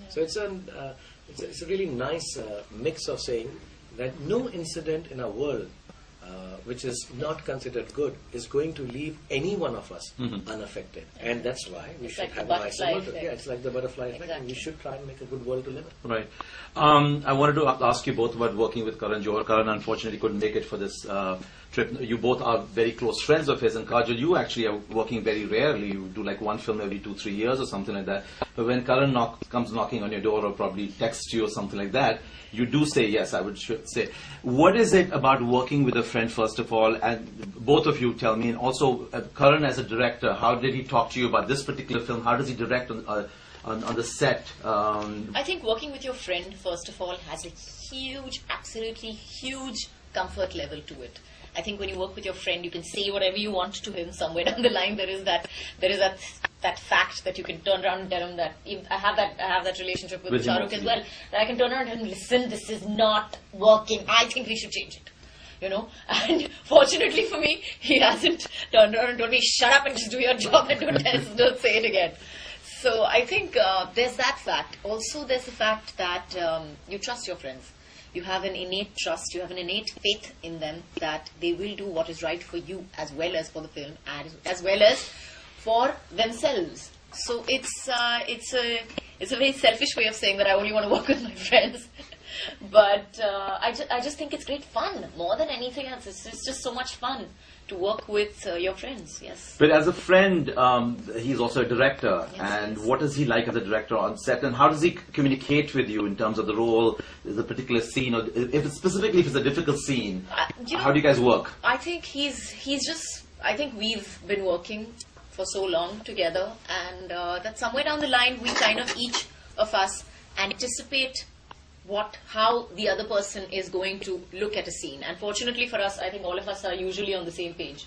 So it's a really nice mix of saying that no incident in our world which is not considered good is going to leave any one of us unaffected. And that's why we should have a nice world. Yeah, it's like the butterfly effect. And we should try and make a good world to live in. Right. I wanted to ask you both about working with Karan Johar. Karan unfortunately couldn't make it for this trip. You both are very close friends of his, and Kajol, you actually are working very rarely. You do like one film every 2-3 years or something like that. But when Karan comes knocking on your door or probably texts you or something like that, you do say yes, I would say. What is it about working with a friend, first of all, and both of you tell me, and also Karan as a director, how did he talk to you about this particular film? How does he direct on the set? I think working with your friend, first of all, has a huge, absolutely huge comfort level to it. I think when you work with your friend, you can say whatever you want to him. Somewhere down the line, there is that fact that you can turn around and tell him that I have that relationship with Shahrukh as well. That I can turn around and tell him, listen, this is not working. I think we should change it. You know, and fortunately for me, he hasn't turned around and told me, shut up and just do your job and don't say it again. So I think there's that fact. Also, there's the fact that you trust your friends. You have an innate trust, you have an innate faith in them that they will do what is right for you as well as for the film, as well as for themselves. So it's a very selfish way of saying that I only want to work with my friends. But I just think it's great fun, more than anything else. It's just so much fun to work with your friends, yes. But as a friend, he's also a director. Yes, and yes. What is he like as a director on set? And how does he communicate with you in terms of the role, the particular scene, or if it's a difficult scene, how do you guys work? I think I think we've been working for so long together, and that somewhere down the line, we kind of, each of us, anticipate how the other person is going to look at a scene. And fortunately for us, I think all of us are usually on the same page.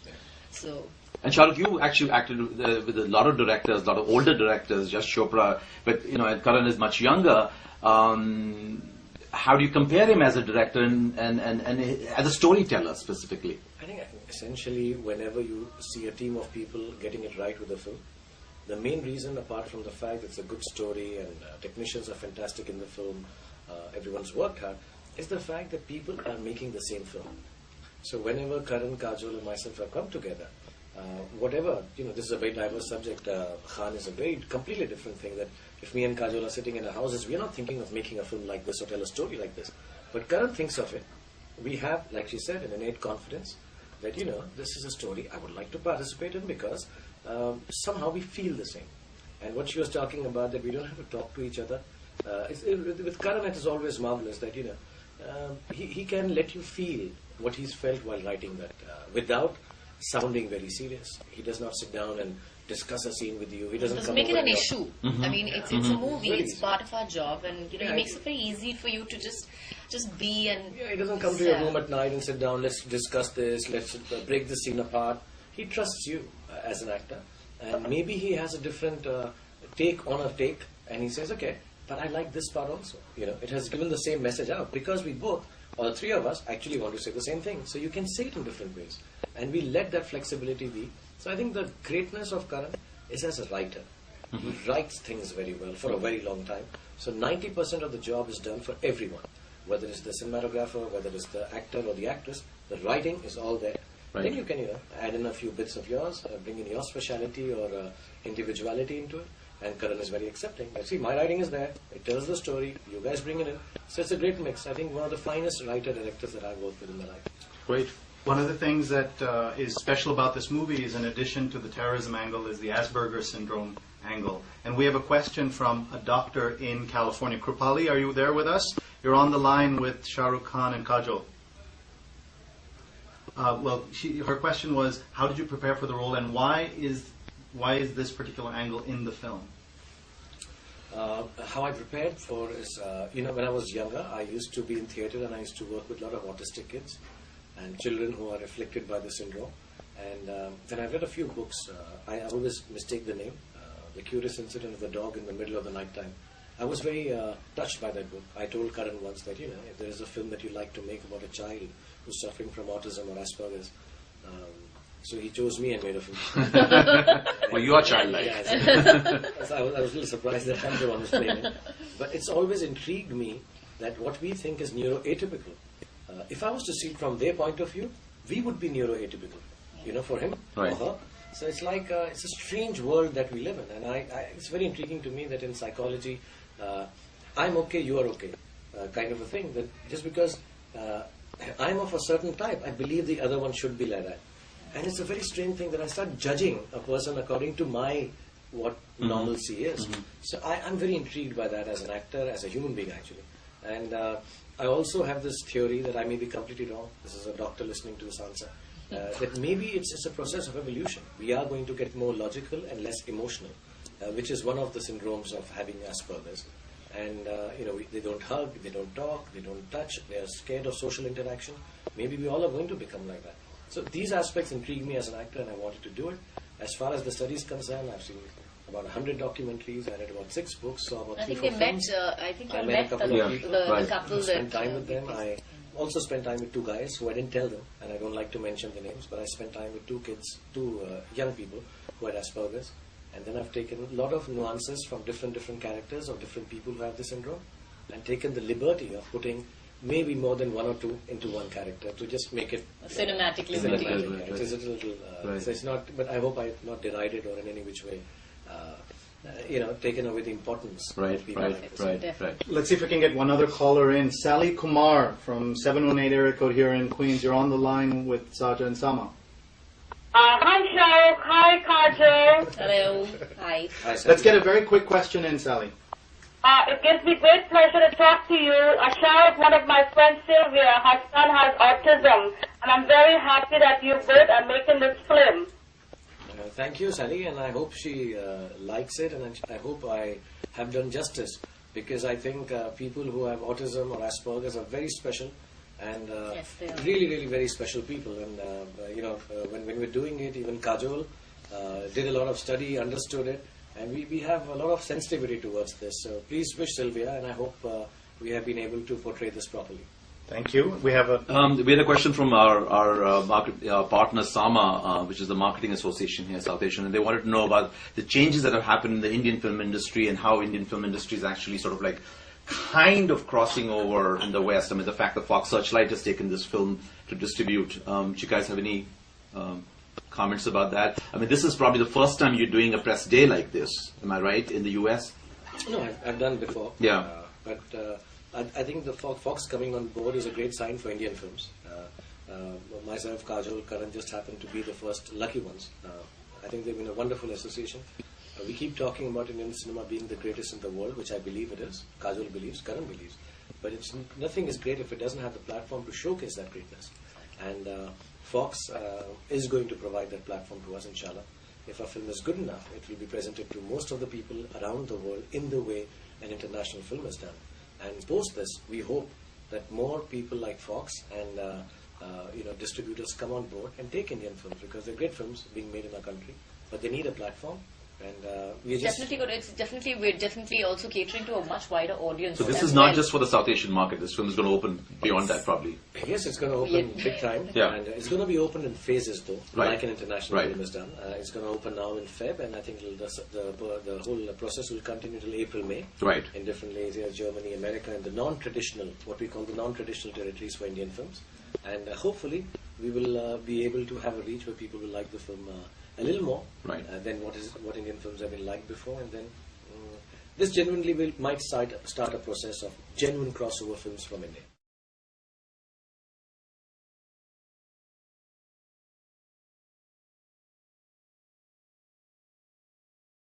So. And Shahrukh, you actually acted with a lot of directors, a lot of older directors, just Chopra, but and Karan is much younger. How do you compare him as a director and as a storyteller specifically? I think essentially whenever you see a team of people getting it right with a film, the main reason, apart from the fact it's a good story and technicians are fantastic in the film, everyone's worked hard, is the fact that people are making the same film. So whenever Karan, Kajol and myself have come together, whatever, this is a very diverse subject. Khan is a very completely different thing. That if me and Kajol are sitting in our houses, we are not thinking of making a film like this or tell a story like this. But Karan thinks of it. We have, like she said, an innate confidence that, this is a story I would like to participate in because somehow we feel the same. And what she was talking about, that we don't have to talk to each other. With Karan, it is always marvelous that, he can let you feel what he's felt while writing that without sounding very serious. He does not sit down and discuss a scene with you. He doesn't make it an issue. I mean, it's a movie. Really it's part of our job, and he makes it very easy for you to just be and. Yeah, he doesn't come to your room at night and sit down. Let's discuss this. Let's break this scene apart. He trusts you as an actor, and maybe he has a different take on a take, and he says, "Okay, but I like this part also." It has given the same message out because we both, or the three of us, actually want to say the same thing. So you can say it in different ways, and we let that flexibility be. So I think the greatness of Karan is as a writer. He writes things very well for a very long time. So 90% of the job is done for everyone, whether it's the cinematographer, whether it's the actor or the actress. The writing is all there. Right. Then you can add in a few bits of yours, bring in your speciality or individuality into it. And Karan is very accepting. See, my writing is there. It tells the story. You guys bring it in. So it's a great mix. I think one of the finest writer-directors that I've worked with in my life. Great. One of the things that is special about this movie is, in addition to the terrorism angle, is the Asperger syndrome angle. And we have a question from a doctor in California. Krupali, are you there with us? You're on the line with Shahrukh Khan and Kajol. Her question was, how did you prepare for the role, and why is this particular angle in the film? How I prepared for is, when I was younger, I used to be in theatre and I used to work with a lot of autistic kids and children who are afflicted by the syndrome. And then I read a few books. I always mistake the name, The Curious Incident of the Dog in the Middle of the Night Time. I was very touched by that book. I told Karan once that, if there is a film that you like to make about a child who's suffering from autism or Asperger's, So he chose me and made a film. Well, you are childlike. Yeah, so I was a little surprised that I'm the one who's playing it. But it's always intrigued me that what we think is neuroatypical, if I was to see it from their point of view, we would be neuroatypical, for him Right. or her. So it's like it's a strange world that we live in, and it's very intriguing to me that in psychology, I'm okay, you are okay, kind of a thing. That just because I'm of a certain type, I believe the other one should be like that. And it's a very strange thing that I start judging a person according to what normalcy is. So I'm very intrigued by that as an actor, as a human being actually. And I also have this theory that I may be completely wrong. This is a doctor listening to this answer. That maybe it's a process of evolution. We are going to get more logical and less emotional, which is one of the syndromes of having Asperger's. And they don't hug, they don't talk, they don't touch, they are scared of social interaction. Maybe we all are going to become like that. So these aspects intrigue me as an actor, and I wanted to do it. As far as the study is concerned, I've seen about 100 documentaries. I read about 6 books, so about 3-4 films. I think you I met met a couple of people. the couple Spent that time with them. I also spent time with 2 guys who I didn't tell them, and I don't like to mention the names, but I spent time with 2 young people who had Asperger's. And then I've taken a lot of nuances from different characters of different people who have this syndrome, and taken the liberty of putting maybe more than 1 or 2 into one character to just make it cinematic liberty. It is a little, so it's not, but I hope I have not derided or in any which way, taken away the importance. Right. Let's see if we can get one other caller in. Sally Kumar from 718 area code here in Queens. You're on the line with Saja and Samma. Hi, Shahrukh. Hi, Kajol. Hello. Hi. Hi, Sam. Let's get a very quick question in, Sally. It gives me great pleasure to talk to you. Shahrukh, one of my friends, Sylvia, her son has autism, and I'm very happy that you both are making this film. Thank you, Sally, and I hope she likes it, and I hope I have done justice, because I think people who have autism or Asperger's are very special, and Yes, they are. really very special people. And when we're doing it, even Kajol did a lot of study, understood it, and we have a lot of sensitivity towards this. So please wish Sylvia, and I hope we have been able to portray this properly. Thank you. We have a We had a question from our partner Samma, which is the Marketing Association here in South Asia, and they wanted to know about the changes that have happened in the Indian film industry and how Indian film industry is actually sort of like kind of crossing over in the West. I mean, the fact that Fox Searchlight has taken this film to distribute. Do you guys have any comments about that? I mean, this is probably the first time you're doing a press day like this. Am I right, in the US? No, I've done before. Yeah. But I think the Fox coming on board is a great sign for Indian films. Myself, Kajol, Karan just happened to be the first lucky ones. I think they've been a wonderful association. We keep talking about Indian cinema being the greatest in the world, which I believe it is. Kajol believes, Karan believes. But nothing is great if it doesn't have the platform to showcase that greatness. And Fox is going to provide that platform to us, inshallah. If our film is good enough, it will be presented to most of the people around the world in the way an international film is done. And post this, we hope that more people like Fox and distributors come on board and take Indian films, because they're great films being made in our country, but they need a platform. And we're definitely also catering to a much wider audience. So this as is not well. just for the South Asian market. This film is going to open beyond that, probably. Yes, it's going to open big time. Yeah. And it's going to be opened in phases, though, Right. like an international Right. film is done. It's going to open now in Feb, and I think the whole process will continue till April, May. Right. In different areas, Germany, America, and the non-traditional, what we call the non-traditional territories for Indian films. And hopefully, we will be able to have a reach where people will like the film a little more Right. than what Indian films have been liked before. And then this genuinely might start a process of genuine crossover films from India.